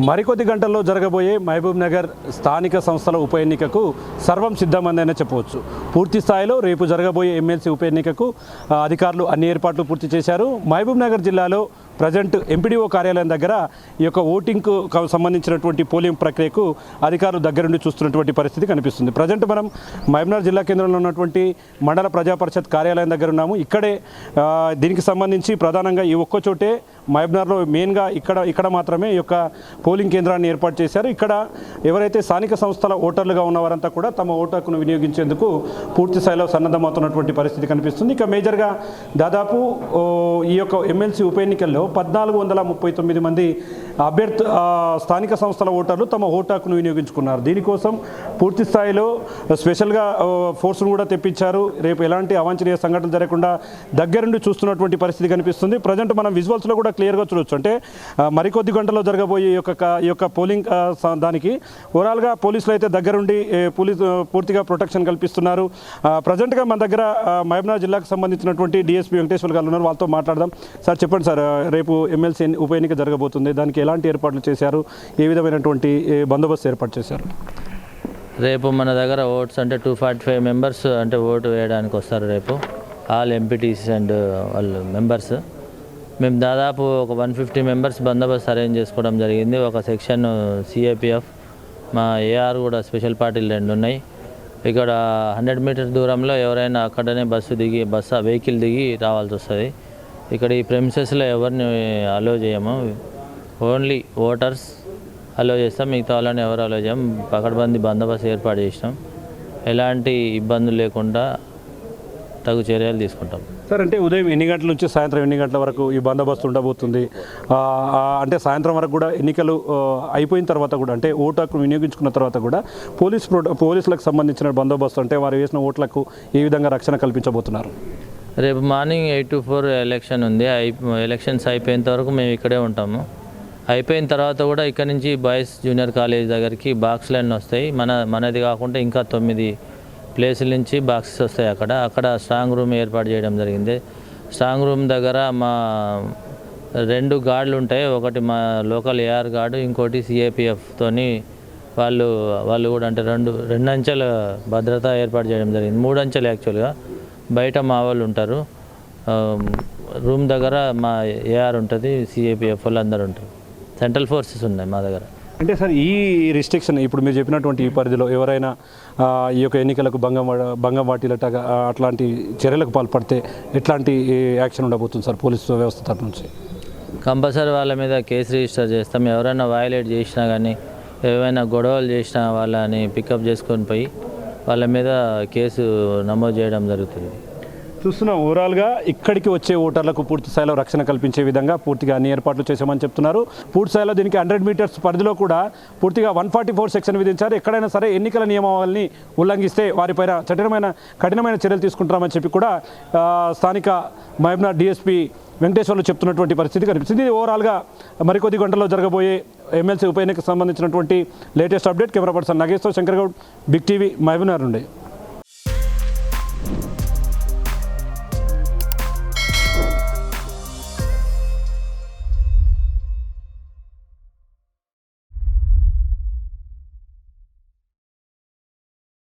మరికొద్ది గంటల్లో జరగబోయే మహబూబ్ నగర్ స్థానిక సంస్థల ఉప ఎన్నికకు సర్వం సిద్ధమందనే చెప్పవచ్చు. పూర్తి స్థాయిలో రేపు జరగబోయే ఎమ్మెల్సీ ఉప ఎన్నికకు అధికారులు అన్ని ఏర్పాట్లు పూర్తి చేశారు. మహబూబ్ నగర్ జిల్లాలో ప్రజెంట్ ఎంపీడీఓ కార్యాలయం దగ్గర ఈ యొక్క ఓటింగ్కు సంబంధించినటువంటి పోలింగ్ ప్రక్రియకు అధికారులు దగ్గరుండి చూస్తున్నటువంటి పరిస్థితి కనిపిస్తుంది. ప్రజెంట్ మనం మహబూబ్నగర్ జిల్లా కేంద్రంలో ఉన్నటువంటి మండల ప్రజా పరిషత్ కార్యాలయం దగ్గర ఉన్నాము. ఇక్కడే దీనికి సంబంధించి ప్రధానంగా ఈ ఒక్క చోటే మహబూబ్నగర్లో మెయిన్గా ఇక్కడ మాత్రమే ఈ యొక్క పోలింగ్ కేంద్రాన్ని ఏర్పాటు చేశారు. ఇక్కడ ఎవరైతే స్థానిక సంస్థల ఓటర్లుగా ఉన్నవారంతా కూడా తమ ఓటు హక్కును వినియోగించేందుకు పూర్తి స్థాయిలో సన్నద్ధమవుతున్నటువంటి పరిస్థితి కనిపిస్తుంది. ఇక మేజర్గా దాదాపు ఈ యొక్క ఎమ్మెల్సీ ఉప ఎన్నికల్లో 1439 మంది స్థానిక సంస్థల ఓటర్లు తమ ఓటు హక్కును వినియోగించుకున్నారు. దీనికోసం పూర్తి స్థాయిలో స్పెషల్గా ఫోర్స్ను కూడా తెప్పించారు. రేపు ఎలాంటి అవాంఛనీయ సంఘటనలు జరగకుండా దగ్గరుండి చూస్తున్నటువంటి పరిస్థితి కనిపిస్తుంది. ప్రజెంట్ మనం విజువల్స్లో కూడా క్లియర్గా చూడొచ్చు. అంటే మరికొద్ది గంటల్లో జరగబోయే ఈ యొక్క పోలింగ్ దానికి ఓవరాల్గా పోలీసులు అయితే దగ్గరుండి పూర్తిగా ప్రొటెక్షన్ కల్పిస్తున్నారు. ప్రజెంట్గా మన దగ్గర మహబూబ్నగర్ జిల్లాకు సంబంధించినటువంటి డిఎస్పీ వెంకటేశ్వర్ గారు ఉన్నారు. వాళ్ళతో మాట్లాడదాం. సార్ చెప్పండి సార్, రేపు ఎమ్మెల్సీ ఉప ఎన్నిక జరగబోతుంది. దానికి ఎలాంటి ఏర్పాట్లు చేశారు? ఏ విధమైనటువంటి బందోబస్తు ఏర్పాటు చేశారు? రేపు మన దగ్గర ఓట్స్ అంటే 245 మెంబర్స్ అంటే ఓటు వేయడానికి వస్తారు. రేపు ఆల్ ఎంపీటీసీ అండ్ వాళ్ళు మెంబర్స్. మేము దాదాపు ఒక 150 మెంబర్స్ బందోబస్తు అరేంజ్ చేసుకోవడం జరిగింది. ఒక సెక్షన్ సిఏపిఎఫ్, మా ఏఆర్ కూడా స్పెషల్ పార్టీలు 2 ఉన్నాయి. ఇక్కడ 100 మీటర్స్ దూరంలో ఎవరైనా అక్కడనే వెహికల్ దిగి రావాల్సి వస్తుంది. ఇక్కడ ఈ ప్రెమిసెస్లో ఎవరిని అలో చేయము, ఓన్లీ ఓటర్స్ అలో చేస్తాం. మిగతా వాళ్ళని ఎవరు అలో చేయము. పకడ్బందీ బందోబస్తు ఏర్పాటు చేసినాం. ఎలాంటి ఇబ్బందులు లేకుండా తగు చర్యలు తీసుకుంటాం. సార్, అంటే ఉదయం ఎన్ని గంటల నుంచి సాయంత్రం ఎన్ని గంటల వరకు ఈ బందోబస్తు ఉండబోతుంది? అంటే సాయంత్రం వరకు కూడా ఎన్నికలు అయిపోయిన తర్వాత కూడా, అంటే ఓటు హక్కు వినియోగించుకున్న తర్వాత కూడా పోలీసులకు సంబంధించిన బందోబస్తు, అంటే వారు వేసిన ఓట్లకు ఏ విధంగా రక్షణ కల్పించబోతున్నారు? రేపు మార్నింగ్ 8 to 4 ఎలక్షన్ ఉంది. ఎలక్షన్స్ అయిపోయేంత వరకు మేము ఇక్కడే ఉంటాము. అయిపోయిన తర్వాత కూడా ఇక్కడ నుంచి బాయ్స్ జూనియర్ కాలేజ్ దగ్గరికి బాక్స్ లైన్ వస్తాయి. మనది కాకుండా ఇంకా 9 ప్లేసుల నుంచి బాక్సెస్ వస్తాయి. అక్కడ స్ట్రాంగ్ రూమ్ ఏర్పాటు చేయడం జరిగింది. స్ట్రాంగ్ రూమ్ దగ్గర మా 2 గార్డులు ఉంటాయి. ఒకటి మా లోకల్ ఏఆర్ గార్డు, ఇంకోటి సిఏపిఎఫ్తోని వాళ్ళు కూడా అంటే రెండు అంచెల భద్రత ఏర్పాటు చేయడం జరిగింది. 3 అంచెలు యాక్చువల్గా. బయట మా వాళ్ళు ఉంటారు. రూమ్ దగ్గర మా ఏఆర్ ఉంటుంది, సిఏపిఎఫ్ వాళ్ళు అందరూ ఉంటారు. సెంట్రల్ ఫోర్సెస్ ఉన్నాయి మా దగ్గర. అంటే సార్, ఈ రిస్ట్రిక్షన్ ఇప్పుడు మీరు చెప్పినటువంటి ఈ పరిధిలో ఎవరైనా ఈ యొక్క ఎన్నికలకు భంగం వాటిల్లట అట్లాంటి చర్యలకు పాల్పడితే ఎట్లాంటి యాక్షన్ ఉండబోతుంది సార్ పోలీసు వ్యవస్థ తరఫు నుంచి? కంపల్సరీ వాళ్ళ మీద కేసు రిజిస్టర్ చేస్తాం. ఎవరైనా వయలేట్ చేసినా కానీ, ఏమైనా గొడవలు చేసినా వాళ్ళని పికప్ చేసుకొని పోయి వాళ్ళ మీద కేసు నమోదు చేయడం జరుగుతుంది. చూస్తున్నాం, ఓవరాల్గా ఇక్కడికి వచ్చే ఓటర్లకు పూర్తి స్థాయిలో రక్షణ కల్పించే విధంగా పూర్తిగా అన్ని ఏర్పాట్లు చేశామని చెప్తున్నారు. పూర్తి స్థాయిలో దీనికి 100 మీటర్స్ పరిధిలో కూడా పూర్తిగా 144 సెక్షన్ విధించారు. ఎక్కడైనా సరే ఎన్నికల నియమావళిని ఉల్లంఘిస్తే వారిపైన కఠినమైన చర్యలు తీసుకుంటామని చెప్పి కూడా స్థానిక మహబూబ్నగర్ డిఎస్పీ వెంకటేశ్వర్లు చెప్తున్నటువంటి పరిస్థితి కనిపిస్తుంది. ఇది ఓవరాల్గా మరికొద్ది గంటల్లో జరగబోయే ఎమ్మెల్సీ ఉప ఎన్నికకు సంబంధించినటువంటి latest update. Camera person Nageshwar, Shankar Goud, big TV, Mahabubnagar నుండి.